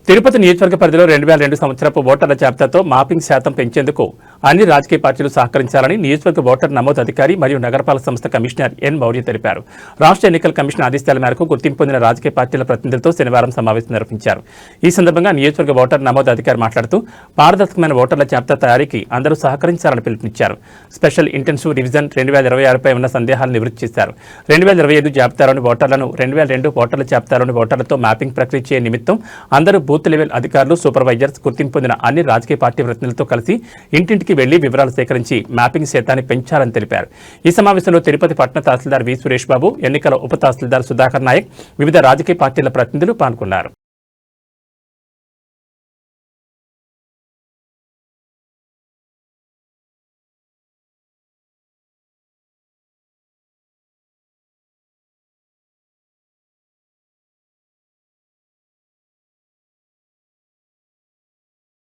తిరుపతి నియోజకవర్గ పరిధిలో 2002 సంవత్సరపు ఓటర్ల జాబితాతో మాపింగ్ శాతం పెంచేందుకు అన్ని రాజకీయ పార్టీలు సహకరించాలని నియోజకవర్గ ఓటర్ నమోదు అధికారి మరియు నగరపాలక సంస్థ కమిషనర్ ఎన్ మౌర్య తెలిపారు. రాష్ట్ర ఎన్నికల కమిషన్ ఆదేశాల మేరకు గుర్తింపు పొందిన రాజకీయ పార్టీల ప్రతినిధులతో శనివారం సమావేశం నిర్వహించారు. ఈ సందర్భంగా నియోజకవర్గ ఓటర్ నమోదు అధికారి మాట్లాడుతూ పారదర్శకమైన ఓటర్ల జాబితా తయారీకి అందరూ సహకరించాలని పిలుపునిచ్చారు. స్పెషల్ ఇంటెన్సివ్ రివిజన్ 2026పై ఉన్న సందేహాలను నివృత్తి చేశారు. 2025 జాబితాలోని ఓటర్లను 2002 ఓటర్ల జాబితాలోని ఓటర్లతో మ్యాపింగ్ ప్రక్రియ చేయ నిమిత్తం అందరూ బూత్ లెవెల్ అధికారులు, సూపర్వైజర్స్, గుర్తింపు పొందిన అన్ని రాజకీయ పార్టీ ప్రతినిధులతో కలిసి ఇంటింటికి వెళ్లి వివరాలు సేకరించి మ్యాపింగ్ శాతాన్ని పెంచాలని తెలిపారు. ఈ సమావేశంలో తిరుపతి పట్టణ తహసీల్దార్ వి సురేష్ బాబు, ఎన్నికల ఉప తహసీల్దార్ సుధాకర్ నాయక్, వివిధ రాజకీయ పార్టీల ప్రతినిధులు పాల్గొన్నారు.